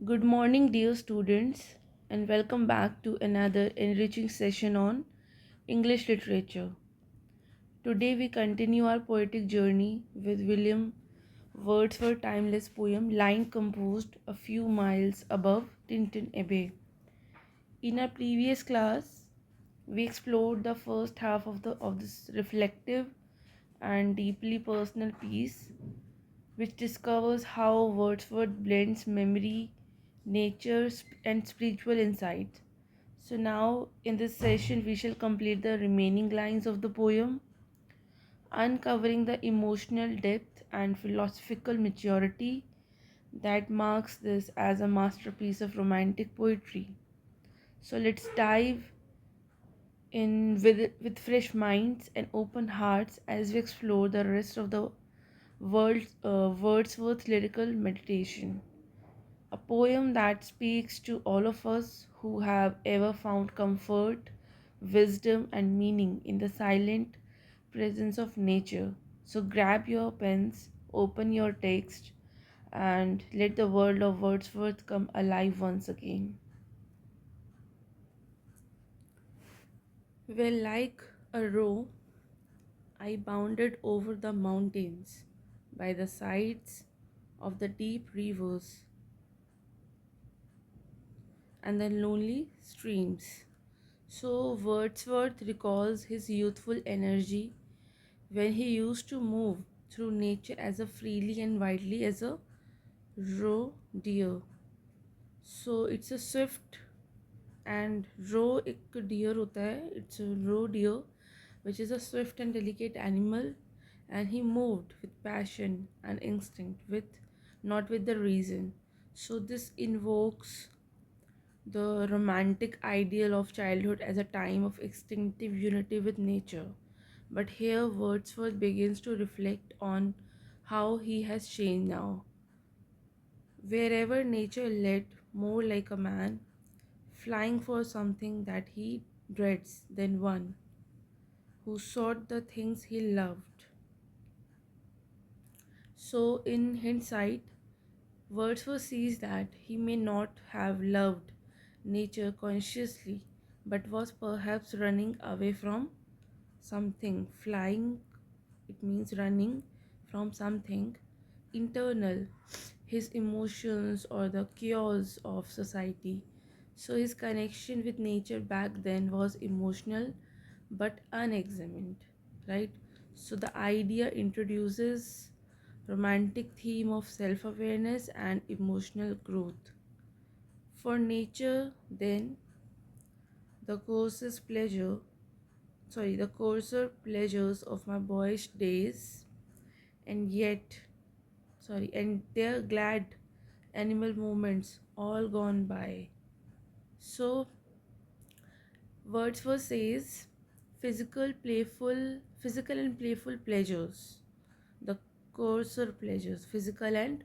Good morning, dear students, and welcome back to another enriching session on English literature. Today, we continue our poetic journey with William Wordsworth's timeless poem Line Composed a Few Miles Above Tinton Abbey. In our previous class, we explored the first half of this reflective and deeply personal piece, which discovers how Wordsworth blends memory, nature, and spiritual insight. So, now in this session, we shall complete the remaining lines of the poem, uncovering the emotional depth and philosophical maturity that marks this as a masterpiece of romantic poetry. So, let's dive in with fresh minds and open hearts as we explore the rest of the Wordsworth lyrical meditation. A poem that speaks to all of us who have ever found comfort, wisdom, and meaning in the silent presence of nature. So grab your pens, open your text, and let the world of Wordsworth come alive once again. Well, like a roe, I bounded over the mountains by the sides of the deep rivers and the lonely streams. So Wordsworth recalls his youthful energy when he used to move through nature as a freely and widely as a roe deer. So it's a swift and roe एक deer होता है. It's a roe deer, which is a swift and delicate animal, and he moved with passion and instinct, with not with the reason. So this invokes the romantic ideal of childhood as a time of instinctive unity with nature. But here Wordsworth begins to reflect on how he has changed now. Wherever nature led, more like a man, flying for something that he dreads than one who sought the things he loved. So, in hindsight, Wordsworth sees that he may not have loved nature consciously, but was perhaps running away from something. Flying, it means running from something internal, his emotions or the chaos of society. So, his connection with nature back then was emotional but unexamined, right? So, the idea introduces romantic theme of self-awareness and emotional growth. For nature, then, the coarsest pleasure, the coarser pleasures of my boyish days, and yet, and their glad animal moments all gone by. So, Wordsworth says, physical and playful pleasures, the coarser pleasures, physical and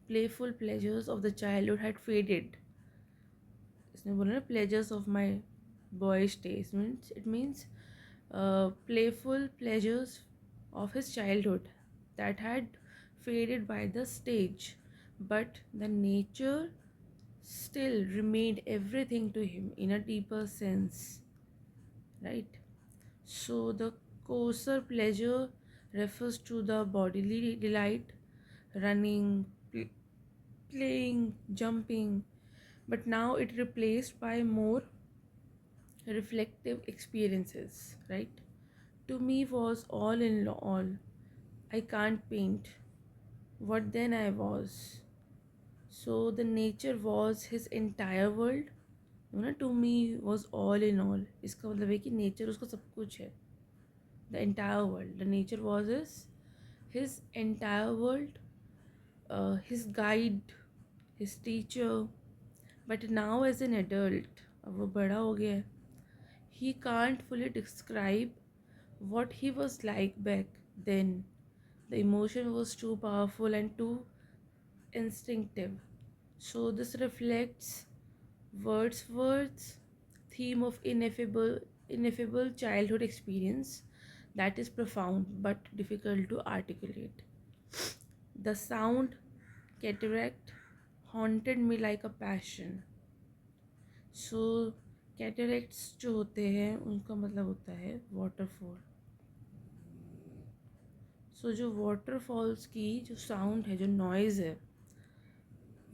playful pleasures of the childhood had faded. इसने बोला ना pleasures of my boyish days means it means playful pleasures of his childhood that had faded by the stage, but the nature still remained everything to him in a deeper sense, right? So the coarser pleasure refers to the bodily delight, running, playing, jumping, but now it replaced by more reflective experiences, right? To me was all in all. I can't paint. What then I was. So the nature was his entire world. ना to me was all in all. इसका मतलब है कि nature उसका सब कुछ है. The entire world. The nature was his entire world, his guide, his teacher. But now as an adult, अब वो बड़ा हो गया है, he can't fully describe what he was like back then. The emotion was too powerful and too instinctive. So this reflects Wordsworth's theme of ineffable childhood experience that is profound but difficult to articulate. The sound, cataract, haunted me like a passion. सो कैटरेक्ट्स जो होते हैं उनका मतलब होता है waterfall. सो जो waterfalls की जो साउंड है, जो नॉइज़ है,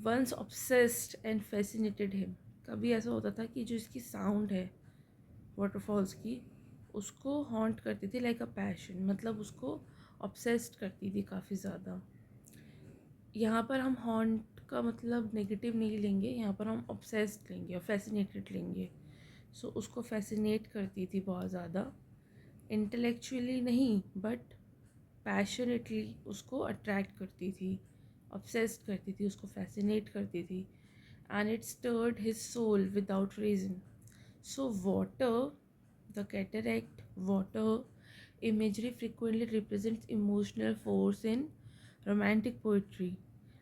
once obsessed and fascinated him. कभी ऐसा होता था कि जो इसकी साउंड है वाटरफॉल्स की, उसको हॉन्ट करती थी लाइक अ पैशन, मतलब उसको ऑब्सेस्ड करती थी काफ़ी ज़्यादा. यहाँ पर हम हॉन्ट का मतलब नेगेटिव नहीं लेंगे, यहाँ पर हम ऑब्सेस्ड लेंगे और फैसिनेटेड लेंगे. सो उसको फैसिनेट करती थी बहुत ज़्यादा, इंटेलेक्चुअली नहीं बट पैशनेटली उसको अट्रैक्ट करती थी, ऑब्सेस्ड करती थी, उसको फैसिनेट करती थी. And it stirred his soul without reason. So water, the cataract water imagery frequently represents emotional force in romantic poetry,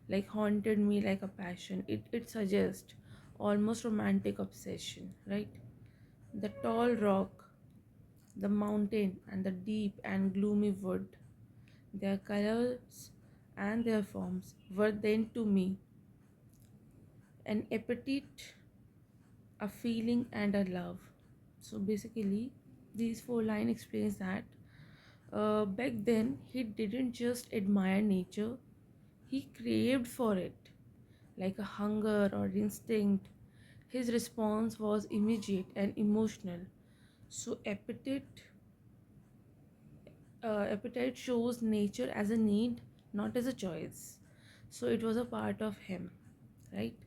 like haunted me like a passion. It suggests almost romantic obsession, right? The tall rock, the mountain, and the deep and gloomy wood, their colors and their forms were then to me an appetite, a feeling, and a love. So basically, these four lines explains that back then he didn't just admire nature, he craved for it like a hunger or instinct. His response was immediate and emotional. So appetite shows nature as a need, not as a choice. So it was a part of him, right?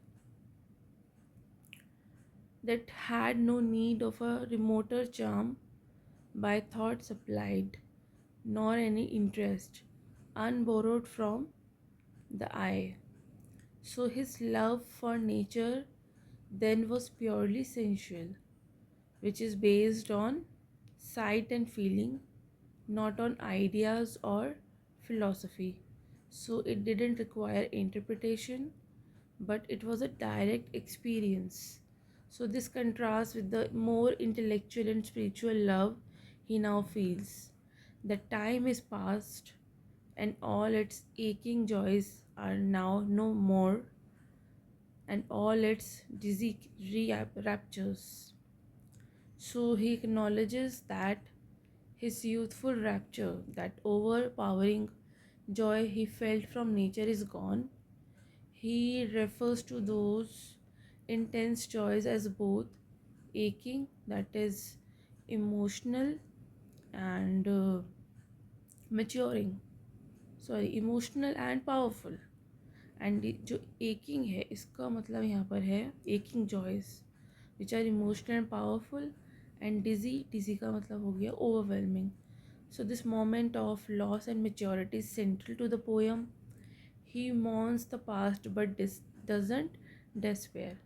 That had no need of a remoter charm by thought supplied, nor any interest unborrowed from the eye. So his love for nature then was purely sensual, which is based on sight and feeling, not on ideas or philosophy. So it didn't require interpretation, but it was a direct experience. So this contrasts with the more intellectual and spiritual love he now feels. The time is past, and all its aching joys are now no more, and all its dizzy raptures. So he acknowledges that his youthful rapture, that overpowering joy he felt from nature, is gone. He refers to those intense joys as both aching, that is emotional, and maturing. Sorry, emotional and powerful. And जो aching है इसका मतलब यहाँ पर है aching joys which are emotional and powerful. And dizzy का मतलब हो गया overwhelming. So this moment of loss and maturity is central to the poem. He mourns the past but doesn't despair.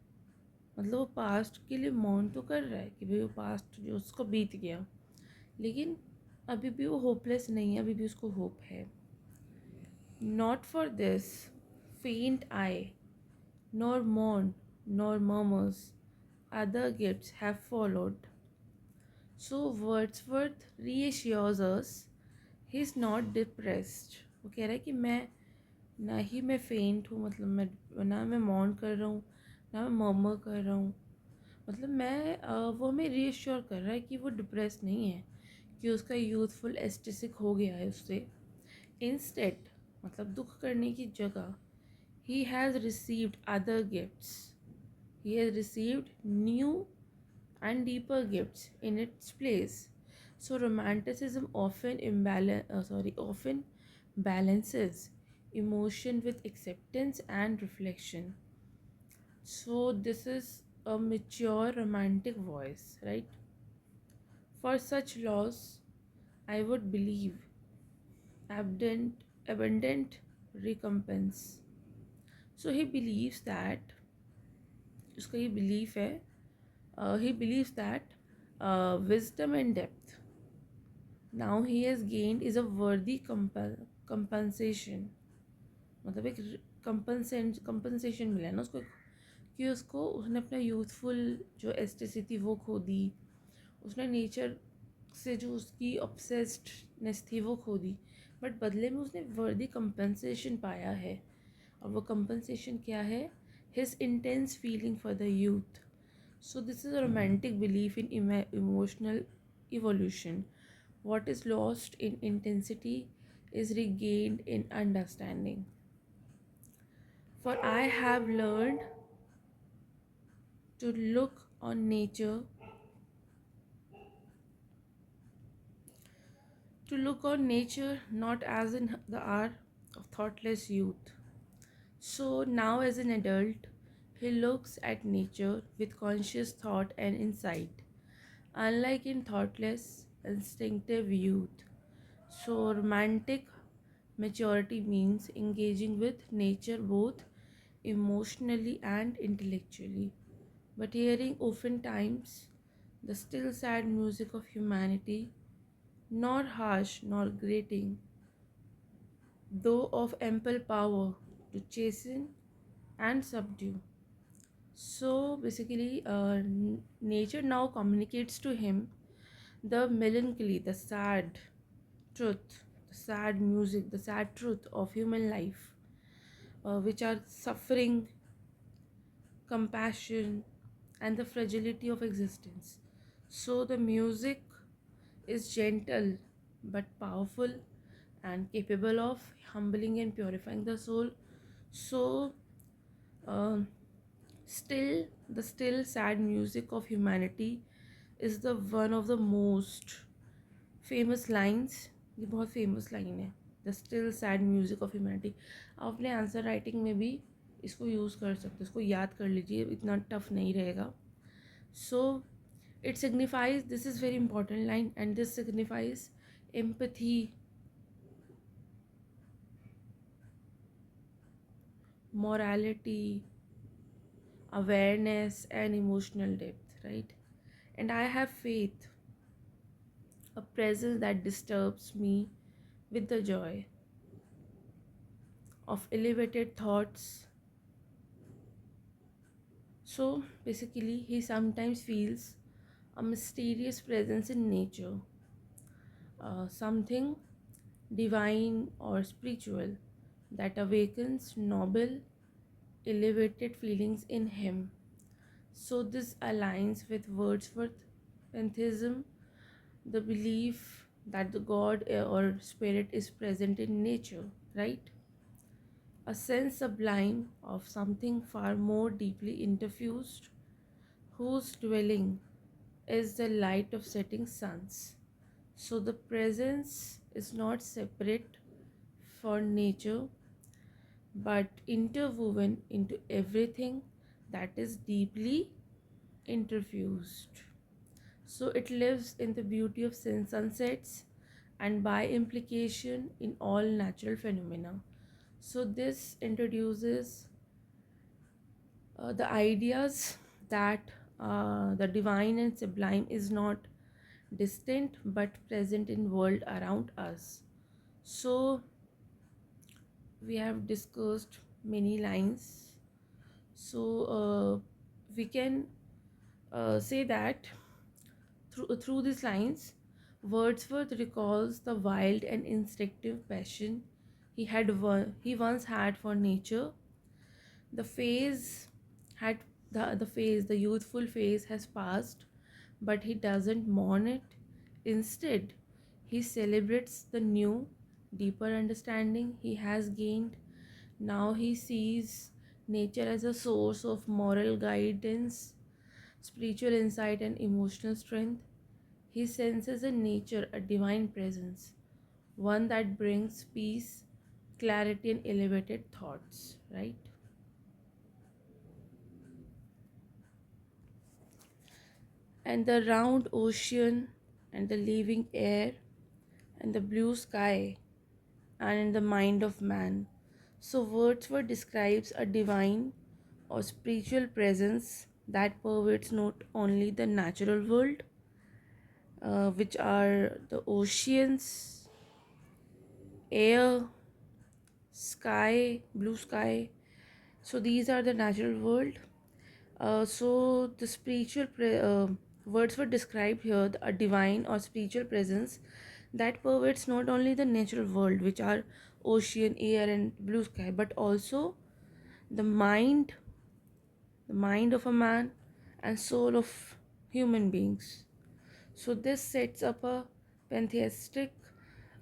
मतलब वो पास्ट के लिए मॉर्न तो कर रहा है कि भाई वो पास्ट जो उसको बीत गया, लेकिन अभी भी वो होपलेस नहीं है, अभी भी उसको होप है. Not for this faint eye, nor mourn, nor murmurs. Other gifts have followed. So Wordsworth reassures us he is not depressed. वो कह रहा है कि मैं ना ही मैं फेंट हूँ, मतलब मैं ना मैं मौन कर रहा हूँ, ना मैं मर्मर कर रहा हूँ. मतलब वो हमें रीअश्योर कर रहा है कि वो डिप्रेस नहीं है, कि उसका यूथफुल एस्टेसिक हो गया है उससे. इंस्टेड मतलब दुख करने की जगह he has received other gifts. He has received new and deeper gifts in its place. So romanticism often balances emotion with acceptance and reflection. So this is a mature romantic voice, right? For such loss, I would believe abundant recompense. So he believes that उसका ये belief है, he believes that wisdom and depth now he has gained is a worthy compensation. मतलब एक compensation मिला है ना उसको, कि उसको उसने अपना यूथफुल जो एस्टेसी थी वो खो दी, उसने नेचर से जो उसकी ऑब्सेस्डनेस थी वो खो दी, बट बदले में उसने वर्दी कंपनसेशन पाया है. और वो कंपनसेशन क्या है? his intense feeling for the youth. So, this is a romantic belief in emotional evolution. What is lost in intensity is regained in understanding. For I have learned to look on nature not as in the hour of thoughtless youth. So now, as an adult, he looks at nature with conscious thought and insight, unlike in thoughtless, instinctive youth. So, romantic maturity means engaging with nature both emotionally and intellectually, but hearing oftentimes the still sad music of humanity, nor harsh nor grating, though of ample power to chasten and subdue. So basically, nature now communicates to him the melancholy, the sad truth, the sad music, the sad truth of human life, which are suffering, compassion, and the fragility of existence. So the music is gentle but powerful and capable of humbling and purifying the soul. So, um still, the still sad music of humanity is the one of the most famous lines. ये बहुत famous line है, the still sad music of humanity. आप अपने answer writing में भी इसको use कर सकते हो, इसको याद कर लीजिए, इतना टफ नहीं रहेगा. So it signifies, this is very important line, and this signifies empathy, morality, awareness, and emotional depth, right? And I have faith, a presence that disturbs me with the joy of elevated thoughts. So basically, he sometimes feels a mysterious presence in nature, something divine or spiritual that awakens noble, elevated feelings in him. So, this aligns with Wordsworth's pantheism, the belief that the God or spirit is present in nature, right? A sense sublime of something far more deeply interfused, whose dwelling is the light of setting suns. So the presence is not separate for nature but interwoven into everything that is deeply interfused. So it lives in the beauty of sunsets and by implication in all natural phenomena. So this introduces the ideas that the divine and sublime is not distant but present in world around us. So we have discussed many lines. So we can say that through these lines, Wordsworth recalls the wild and instinctive passion he once had for nature. The phase had the youthful phase has passed, but he doesn't mourn it. Instead, he celebrates the new, deeper understanding he has gained. Now he sees nature as a source of moral guidance, spiritual insight, and emotional strength. He senses in nature a divine presence, one that brings peace, clarity, and elevated thoughts, right? And the round ocean, and the living air, and the blue sky, and in the mind of man. So, Wordsworth describes a divine or spiritual presence that pervades not only the natural world, which are the oceans, air, sky, blue sky. So these are the natural world. So the words were described here, a divine or spiritual presence that pervades not only the natural world, which are ocean, air, and blue sky, but also the mind the mind of a man, and soul of human beings. So this sets up a pantheistic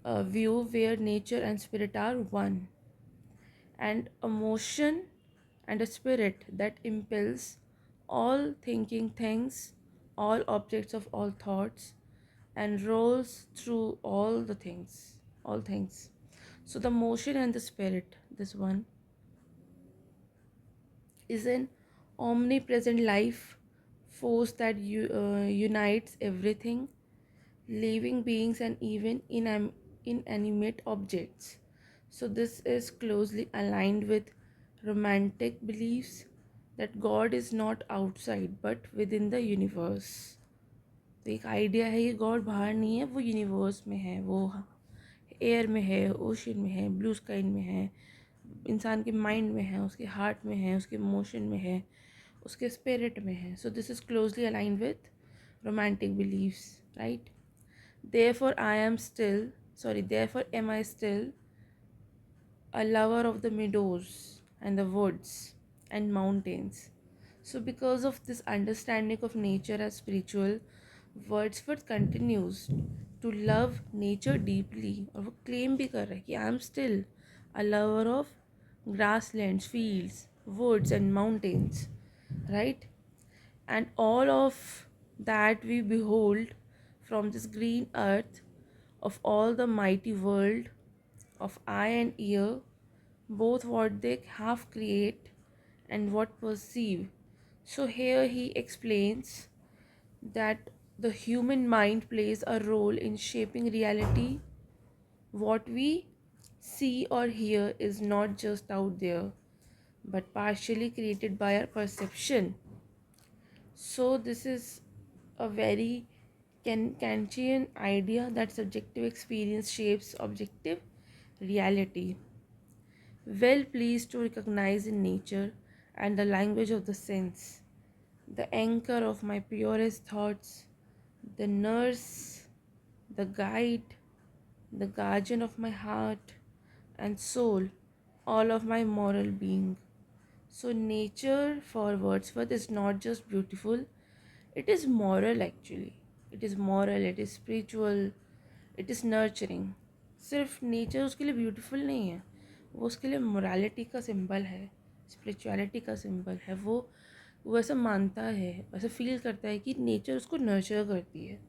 view where nature and spirit are one, and a motion and a spirit that impels all thinking things, all objects of all thoughts, and rolls through all things. So the motion and the spirit, this one, is an omnipresent life force that unites everything, living beings and even inanimate objects. So, this is closely aligned with romantic beliefs that God is not outside but within the universe. तो एक idea है कि God बाहर नहीं है, वो universe में है, वो एयर में है, ओशन में है, ब्लू स्काई में है, इंसान के माइंड में है, उसके हार्ट में है, उसके इमोशन में है, उसके स्पिरिट में है. So this is closely aligned with romantic beliefs, right? Therefore, therefore am I still a lover of the meadows and the woods and mountains. So, because of this understanding of nature as spiritual, Wordsworth continues to love nature deeply. और वो claim भी कर रहा है कि I am still a lover of grasslands, fields, woods and mountains, right? And all of that we behold from this green earth, of all the mighty world of eye and ear, both what they half create and what perceive. So here he explains that the human mind plays a role in shaping reality. What we see or hear is not just out there, but partially created by our perception. So this is a very Kantian idea that subjective experience shapes objective reality. Well pleased to recognize in nature and the language of the sense, the anchor of my purest thoughts, the nurse, the guide, the guardian of my heart and soul, all of my moral being. So, nature for Wordsworth is not just beautiful, it is moral actually. It is moral, it is spiritual, it is nurturing. सिर्फ nature उसके लिए beautiful नहीं है, वो उसके लिए morality का symbol है, स्पिरिचुअलिटी का सिंबल है. वो ऐसा मानता है, ऐसा फील करता है कि नेचर उसको नर्चर करती है.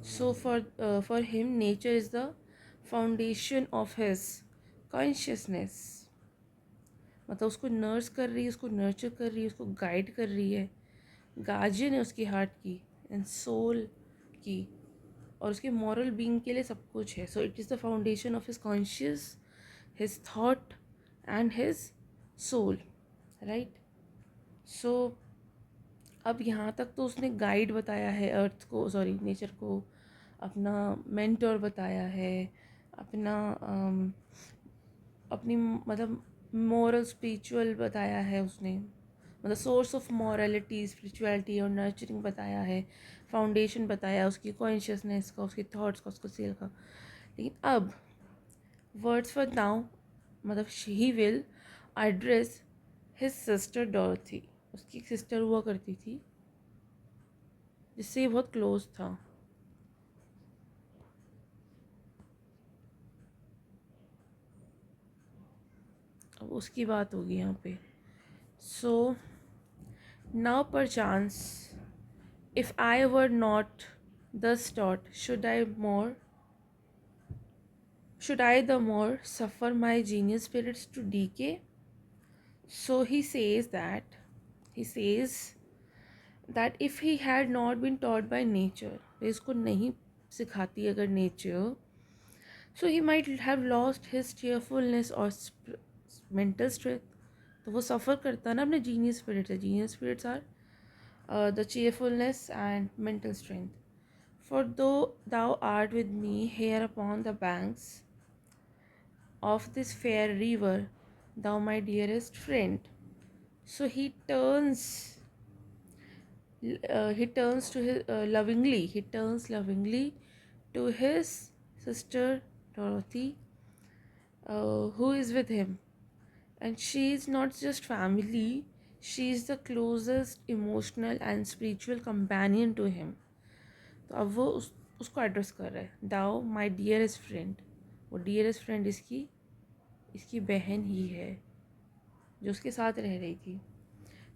So for him nature is the foundation of his consciousness. मतलब उसको नर्स कर रही है, उसको नर्चर कर रही है, उसको गाइड कर रही है, गार्जियन है उसकी हार्ट की एंड सोल की, और उसके मॉरल बीइंग के लिए सब कुछ है. So it is the foundation of his conscious, his thought and his soul, right. So अब यहाँ तक तो उसने गाइड बताया है अर्थ को, सॉरी नेचर को, अपना मेंटर बताया है, अपना अपनी मतलब मोरल स्पिरिचुअल बताया है उसने, मतलब सोर्स ऑफ मॉरलिटी स्पिरिचुअलिटी और नर्चरिंग बताया है, फाउंडेशन बताया उसकी कॉन्शियसनेस का, उसके थॉट्स का, उसको सेल का. लेकिन अब वर्ड्स फॉर नाउ मतलब he will address his sister Dorothy. उसकी एक सिस्टर हुआ करती थी जिससे ये बहुत क्लोज था. अब उसकी बात होगी यहाँ पे. So now perchance if I were not thus taught, should I the more suffer my genius spirits to decay? So he says that if he had not been taught by nature, इसको नहीं सिखाती अगर nature, so he might have lost his cheerfulness or mental strength. तो वो सफ़र करता ना अपने genius spirits है. Genius spirits are the cheerfulness and mental strength. For though thou art with me here upon the banks of this fair river, thou my dearest friend. So he turns to his he turns lovingly to his sister Dorothy, who is with him, and she is not just family, she is the closest emotional and spiritual companion to him. तो अब वो उसको address कर रहा है, thou my dearest friend. वो dearest friend इसकी बहन ही है जो उसके साथ रह रही थी.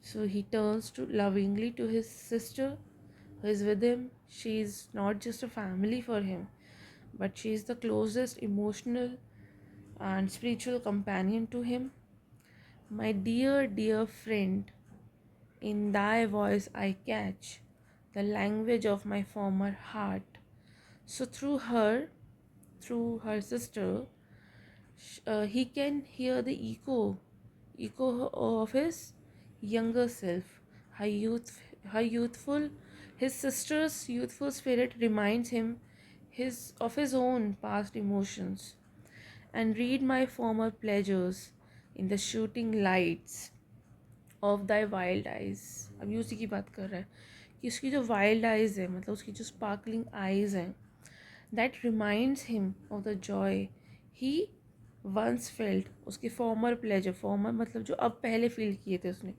So he turns to lovingly to his sister who is with him. She is not just a family for him, but she is the closest emotional and spiritual companion to him. My dear, dear friend, in thy voice I catch the language of my former heart. So through her sister, he can hear the echo of his younger self. Her her youthful, his sister's youthful spirit reminds him of his own past emotions. And read my former pleasures in the shooting lights of thy wild eyes. अब ये उसी की बात कर रहा है कि उसकी जो वाइल्ड आइज़ है, मतलब उसकी जो स्पार्कलिंग आइज़ हैं, that reminds him of the joy he once felt. उसके फॉर्मर प्लेजर, फॉर्मर मतलब जो अब पहले फील किए थे उसने,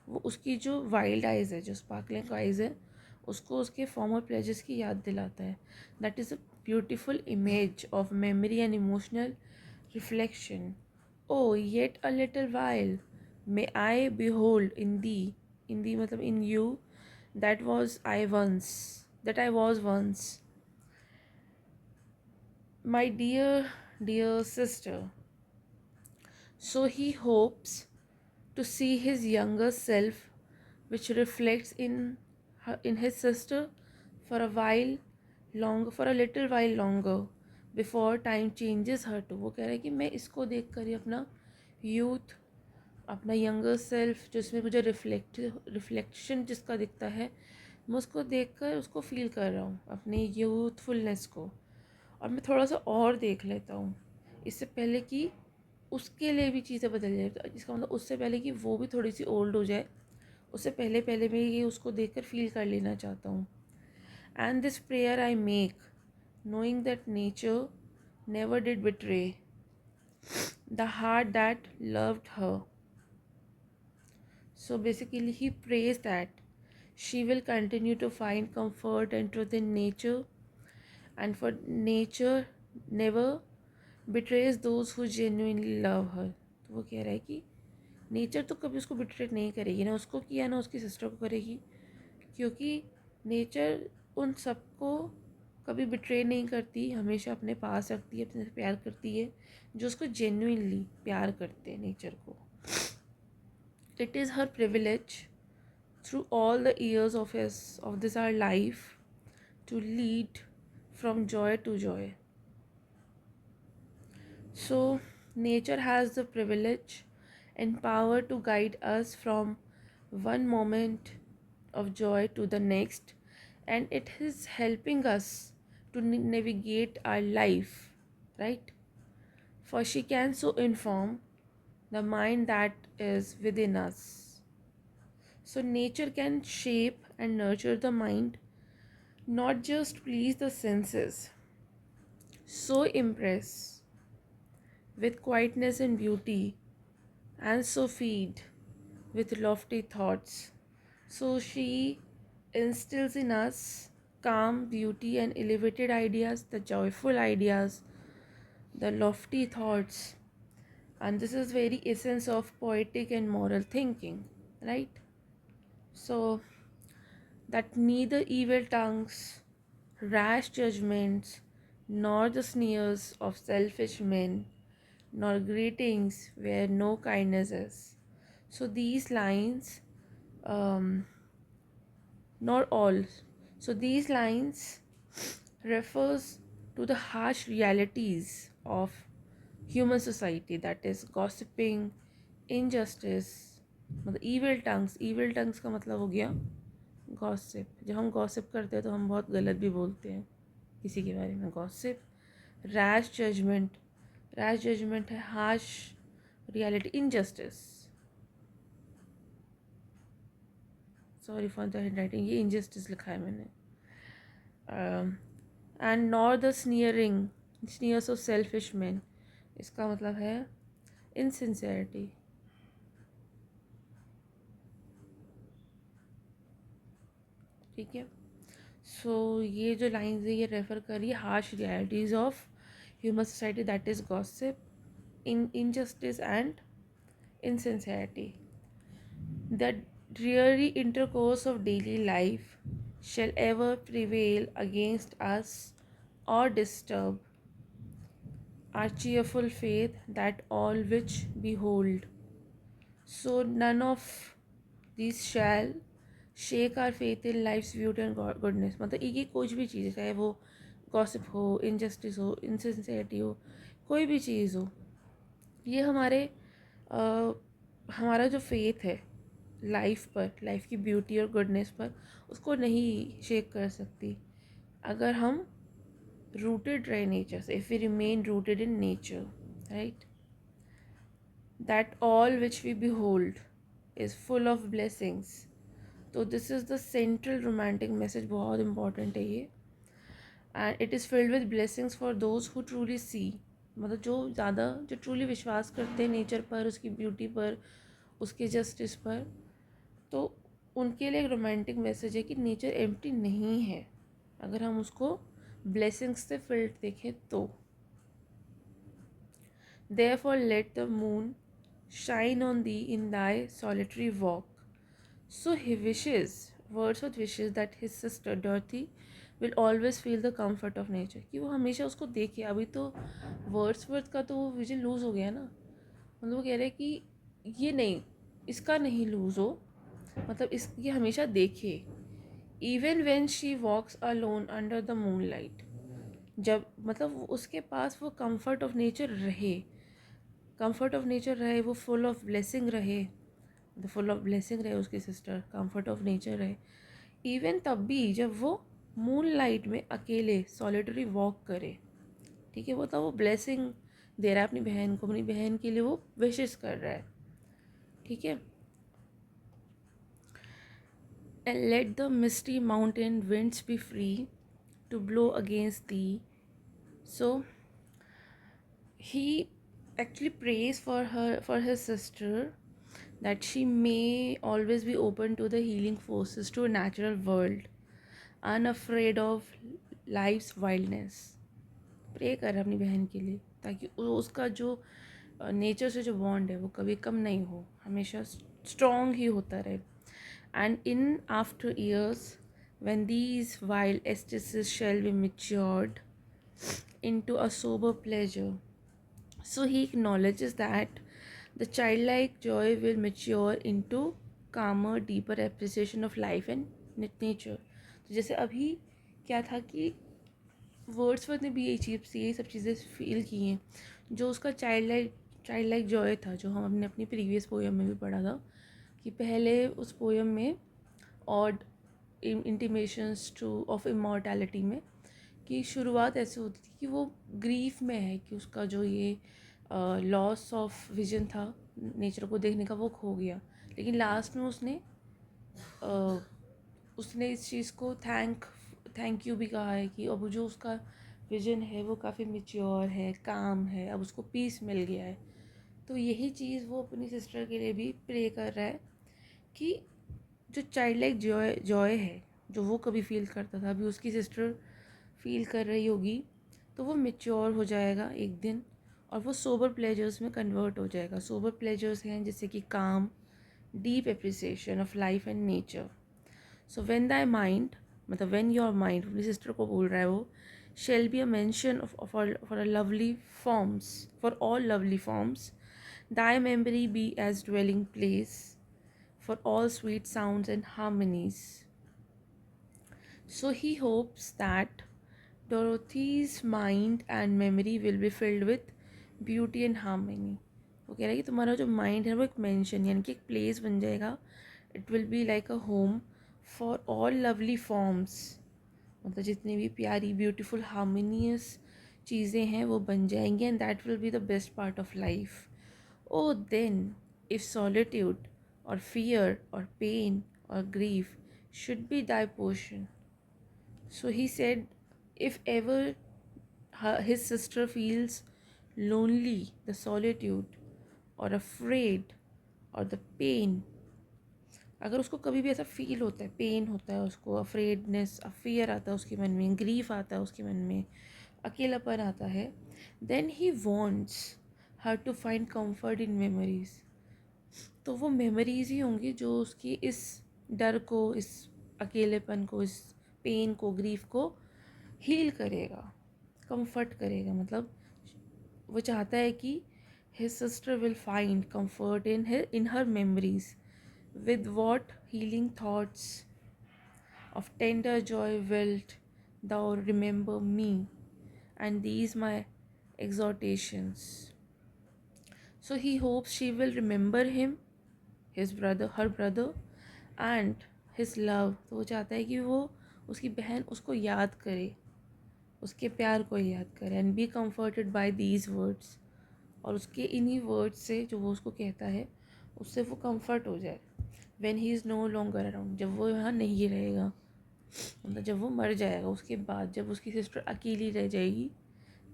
वो उसकी जो वाइल्ड आइज़ है, जो स्पार्कलिंग आइज़ है, उसको उसके फॉर्मर प्लेजर्स की याद दिलाता है. That is a beautiful image of memory and emotional reflection. Oh yet a little while may I behold in thee मतलब in you, that I was once, my dear, dear sister. So he hopes to see his younger self, which reflects in his sister for a while longer, for a little while longer, before time changes her to. वो कह रहा है कि मैं इसको देख कर ही अपना यूथ, अपना यंगर सेल्फ जिसमें मुझे रिफ्लेक्शन जिसका दिखता है, मैं उसको देख कर उसको फील कर रहा हूँ, अपने यूथफुलनेस को. और मैं थोड़ा सा और देख लेता हूँ इससे पहले कि उसके लिए भी चीज़ें बदल जाए. तो इसका मतलब उससे पहले कि वो भी थोड़ी सी ओल्ड हो जाए, उससे पहले पहले मैं ये उसको देख कर फील कर लेना चाहता हूँ. And this prayer I make knowing that nature never did betray the heart that loved her. So basically, he prays that she will continue to find comfort and truth in nature, and for nature never betrays those who genuinely love her. तो वो कह रहा है कि nature तो कभी उसको betray नहीं करेगी, ना उसको किया ना उसकी सिस्टर को करेगी, क्योंकि नेचर उन सबको कभी बिट्रे नहीं करती, हमेशा अपने पास रखती है, अपने से प्यार करती है जो उसको जेन्युइनली प्यार करते हैं नेचर को. It is her privilege through all the years of this our life to lead from joy to joy. So nature has the privilege and power to guide us from one moment of joy to the next, and it is helping us to navigate our life, right? For she can so inform the mind that is within us. So nature can shape and nurture the mind, not just please the senses. So impress with quietness and beauty, and so feed with lofty thoughts. So she instills in us calm, beauty, and elevated ideas, the joyful ideas, the lofty thoughts. And this is very essence of poetic and moral thinking, right? So that neither evil tongues, rash judgments, nor the sneers of selfish men, nor greetings where no kindness is. So these lines, um, nor all. So these lines refers to the harsh realities of human society, that is gossiping, injustice, मतलब evil tongues का मतलब हो गया gossip. जब हम gossip करते हैं तो हम बहुत गलत भी बोलते हैं किसी के बारे में. गॉसिप, रैश जजमेंट है harsh reality, injustice, sorry for the handwriting, ये इनजस्टिस लिखा है मैंने. And nor the sneers of selfish men, इसका मतलब है इनसिंसियरिटी. ठीक है। सो ये जो लाइन्स है ये रेफर करिए harsh realities of human society, that is gossip, injustice and insincerity. The dreary intercourse of daily life shall ever prevail against us or disturb our cheerful faith that all which behold. So none of these shall shake our faith in life's beauty and goodness. मतलब ये कुछ भी चीज़ है, चाहे वो gossip हो, injustice हो, insincerity हो, कोई भी चीज़ हो, ये हमारा जो फेथ है लाइफ पर, लाइफ की ब्यूटी और गुडनेस पर, उसको नहीं शेक कर सकती अगर हम रूटेड रहे नेचर से, if we remain rooted in nature, right. That all which we behold is full of blessings. तो this is the central romantic message, बहुत इंपॉर्टेंट है ये। And it is filled with blessings for those who truly see, मतलब जो truly विश्वास करते हैं nature पर, उसकी ब्यूटी पर, उसके जस्टिस पर, तो उनके लिए एक रोमांटिक मैसेज है कि नेचर एम्प्टी नहीं है अगर हम उसको ब्लेसिंग्स से फिल्ड देखें तो। Therefore let the moon shine on thee in thy solitary walk. So he wishes, Wordsworth wishes that his sister Dorothy will always feel the comfort of nature, कि वो हमेशा उसको देखे। अभी तो वर्ड्सवर्थ का तो वो विजन लूज़ हो गया ना, मतलब वो कह रहे हैं कि ये नहीं, इसका नहीं लूज़ हो, मतलब इस ये हमेशा देखे। Even when she walks alone under the moon light, जब मतलब उसके पास वो कंफर्ट ऑफ नेचर रहे, कंफर्ट ऑफ नेचर रहे, वो फुल ऑफ ब्लेसिंग रहे, द फुल ऑफ ब्लेसिंग रहे उसकी सिस्टर, कंफर्ट ऑफ नेचर रहे। इवन तब भी जब वो मून लाइट में अकेले सॉलिटरी वॉक करे, ठीक है, वो तब वो ब्लेसिंग दे रहा है अपनी बहन को, अपनी बहन के लिए वो विशेस कर रहा है, ठीक है। And let the misty mountain winds be free to blow against thee. So he actually prays for her, for his sister, that she may always be open to the healing forces, to a natural world, unafraid of life's wildness. Pray कर अपनी बहन के लिए ताकि उसका जो nature से जो बॉन्ड है वो कभी कम नहीं हो, हमेशा स्ट्रॉन्ग ही होता रहे। And in after years, when these wild ecstasies shall be matured into a sober pleasure, so he acknowledges that the childlike joy will mature into calmer, deeper appreciation of life and nature. तो जैसे अभी क्या था कि Wordsworth ने भी यही सब चीज़ें फील की हैं, जो उसका चाइल्ड लाइक जॉय था, जो हम हमने अपनी प्रीवियस पोएम में भी पढ़ा था कि पहले उस पोएम में odd intimations two of immortality में, कि शुरुआत ऐसे होती थी कि वो ग्रीफ में है कि उसका जो ये लॉस ऑफ विजन था नेचर को देखने का, वो खो गया, लेकिन लास्ट में उसने इस चीज़ को थैंक यू भी कहा है कि अब जो उसका विजन है वो काफ़ी मेच्योर है, काम है, अब उसको पीस मिल गया है। तो यही चीज़ वो अपनी सिस्टर के लिए भी प्रे कर रहा है कि जो चाइल्ड लाइक जॉय है जो वो कभी फील करता था, अभी उसकी सिस्टर फील कर रही होगी, तो वो मेच्योर हो जाएगा एक दिन और वो सोबर प्लेजर्स में कन्वर्ट हो जाएगा। सोबर प्लेजर्स हैं जैसे कि काम, deep appreciation of life and nature. So when thy mind, मतलब व्हेन योर माइंड, अपनी सिस्टर को बोल रहा है वो, shall be a mansion for a lovely forms, for all lovely forms, thy memory be as dwelling place for all sweet sounds and harmonies. So he hopes that Dorothy's mind and memory will be filled with beauty and harmony. वो कह रहा है कि तुम्हारा जो mind है वो एक मेंशन यानी कि एक प्लेस बन जाएगा, it will be like a home for all lovely forms, मतलब जितनी भी प्यारी ब्यूटीफुल हार्मोनियस चीज़ें हैं वो बन जाएंगी, and that will be the best part of life. Oh, then, if solitude or fear or pain or grief should be thy portion. So he said, if ever his sister feels lonely, the solitude, or afraid, or the pain, अगर उसको कभी भी ऐसा feel होता है, pen होता है उसको, अफ्रेडनेस, फियर आता है उसके मन में, ग्रीफ आता है उसके मन में, अकेलापन आता है, then he wants her to find comfort in memories. तो वो मेमोरीज ही होंगी जो उसकी इस डर को, इस अकेलेपन को, इस पेन को, ग्रीफ को हील करेगा, कंफर्ट करेगा। मतलब वो चाहता है कि his sister will find comfort in her memories, with what healing thoughts of tender joy wilt thou remember me, and these my exhortations. So he hopes she will remember him, his brother, her brother, and his love. तो वो चाहता है कि वो उसकी बहन उसको याद करे, उसके प्यार को याद करे, and be comforted by these words, और उसके इन्हीं वर्ड्स से जो वो उसको कहता है उससे वो कंफर्ट हो जाए। When he is no longer around, जब वो यहाँ नहीं रहेगा, मतलब जब वो मर जाएगा, उसके बाद जब उसकी सिस्टर अकेली रह जाएगी,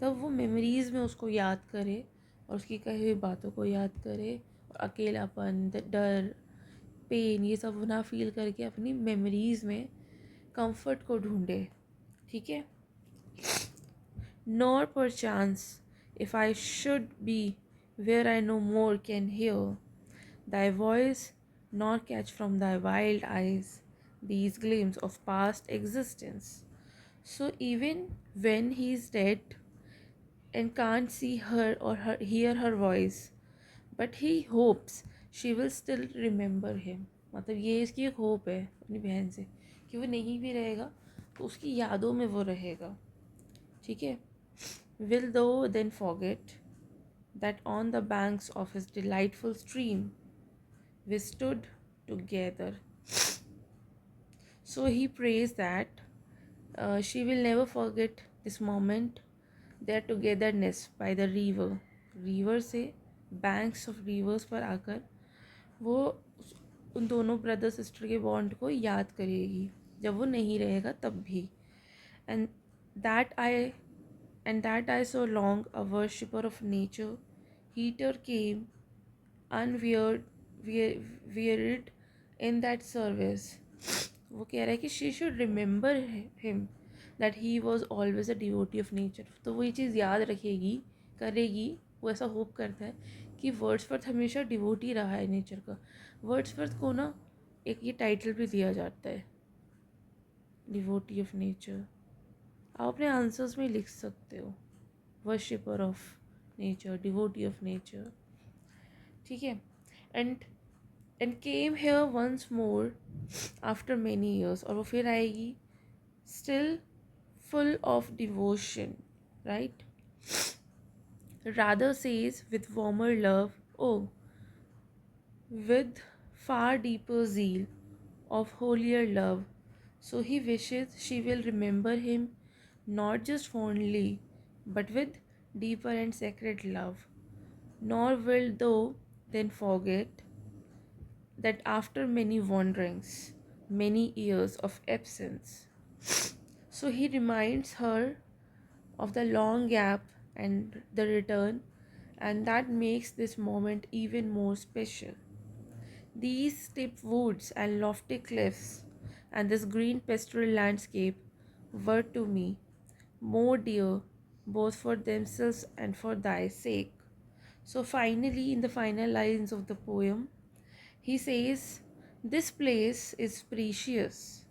तब वो मेमोरीज़ में उसको याद करे और उसकी कही हुई बातों को याद करे, और अकेलापन, डर, पेन, ये सब ना फील करके अपनी मेमोरीज़ में कंफर्ट को ढूंढे। ठीक है। Nor perchance, if I should be where I no more can hear thy voice, nor catch from thy wild eyes these gleams of past existence. So even when he is dead and can't see her or hear her voice, but he hopes she will still remember him. मतलब ये इसकी एक hope है अपनी बहन से कि वो नहीं भी रहेगा तो उसकी यादों में वो रहेगा। ठीक है। Will thou then forget that on the banks of his delightful stream we stood together? So he prays that she will never forget this moment, their togetherness by the river. River से banks of reverse पर आकर वो उन दोनों brother sister के bond को याद करेगी जब वो नहीं रहेगा तब भी। And that I and that I so long a worshipper of nature, heater came unwearied wearied in that service. वो कह रहा है कि she should remember him, that he was always a devotee of nature. तो वो ये चीज़ याद रखेगी, करेगी, वो ऐसा होप करता है कि वर्ड्सवर्थ हमेशा डिवोटी रहा है नेचर का। वर्ड्सवर्थ को ना एक ये टाइटल भी दिया जाता है, डिवोटी ऑफ नेचर। आप अपने आंसर्स में लिख सकते हो, worshipper of nature, devotee of nature. ठीक है। And and came here once more after many years, और वो फिर आएगी still full of devotion, right. Rather says with warmer love, oh with far deeper zeal of holier love. So he wishes she will remember him not just fondly, but with deeper and sacred love. Nor will thou then forget that after many wanderings, many years of absence, so he reminds her of the long gap and the return, and that makes this moment even more special. These steep woods and lofty cliffs and this green pastoral landscape were to me more dear both for themselves and for thy sake. So finally, in the final lines of the poem, he says, this place is precious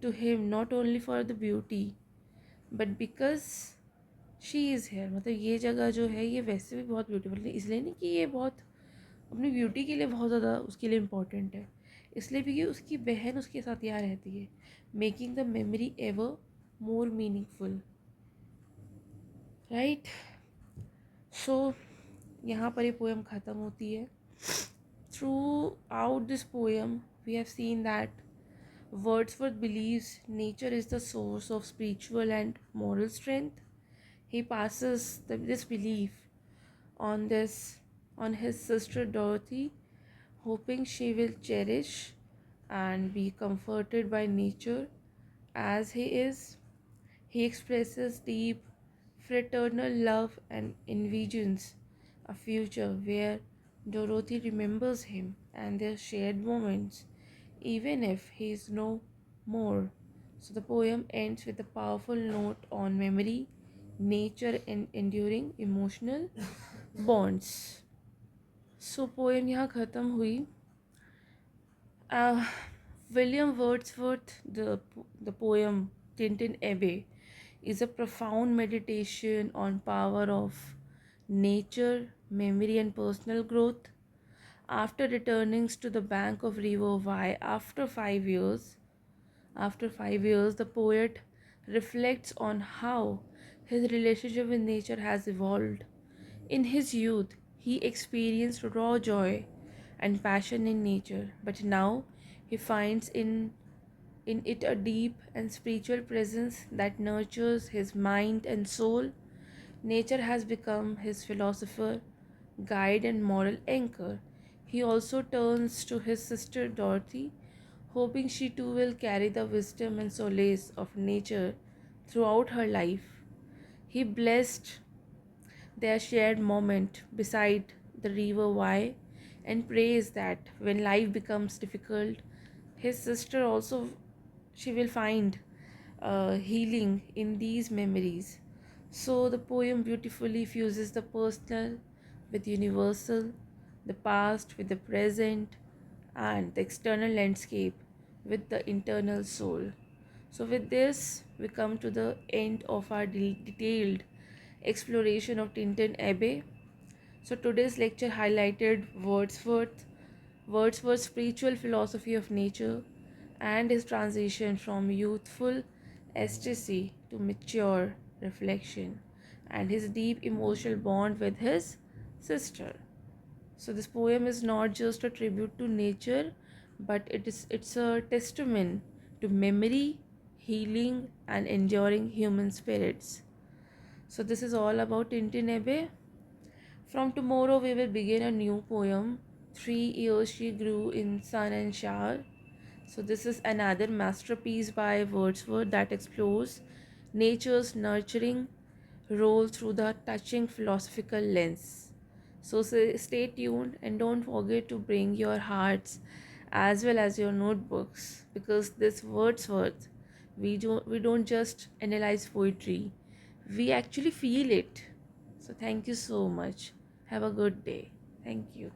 to him not only for the beauty but because she is here. मतलब ये जगह जो है ये वैसे भी बहुत beautiful है, इसलिए नहीं कि ये बहुत अपनी ब्यूटी के लिए बहुत ज़्यादा उसके लिए इम्पॉर्टेंट है, इसलिए भी कि उसकी बहन उसके साथ यहाँ रहती है, making the memory ever more meaningful, right. So यहाँ पर ये पोएम ख़त्म होती है। Throughout this poem we have seen that Wordsworth believes nature is the source of spiritual and moral strength. He passes this belief on his sister Dorothy, hoping she will cherish and be comforted by nature as he is. He expresses deep fraternal love and envisions a future where Dorothy remembers him and their shared moments, even if he is no more. So the poem ends with a powerful note on memory, nature, and enduring emotional bonds. So poem यहाँ ख़त्म हुई. uh, William Wordsworth, the poem Tintin Abbey, is a profound meditation on power of nature, memory, and personal growth. After returning to the bank of River Wye after 5 years, the poet reflects on how his relationship with nature has evolved. In his youth, he experienced raw joy and passion in nature, but now he finds in it a deep and spiritual presence that nurtures his mind and soul. Nature has become his philosopher, guide, and moral anchor. He also turns to his sister Dorothy, hoping she too will carry the wisdom and solace of nature throughout her life. He blessed their shared moment beside the river Wye and prays that when life becomes difficult, his sister also she will find healing in these memories. So the poem beautifully fuses the personal with universal, the past with the present, and the external landscape with the internal soul. So, with this, we come to the end of our detailed exploration of Tintin Abbey. So, today's lecture highlighted Wordsworth's spiritual philosophy of nature and his transition from youthful ecstasy to mature reflection and his deep emotional bond with his sister. So this poem is not just a tribute to nature, but it's a testament to memory, healing, and enduring human spirits. So this is all about Tintin Abbey. From tomorrow we will begin a new poem. 3 years she grew in sun and shower. So this is another masterpiece by Wordsworth that explores nature's nurturing role through the touching philosophical lens. So stay tuned and don't forget to bring your hearts as well as your notebooks, because this Wordsworth, we don't just analyze poetry, we actually feel it. So thank you so much. Have a good day. Thank you.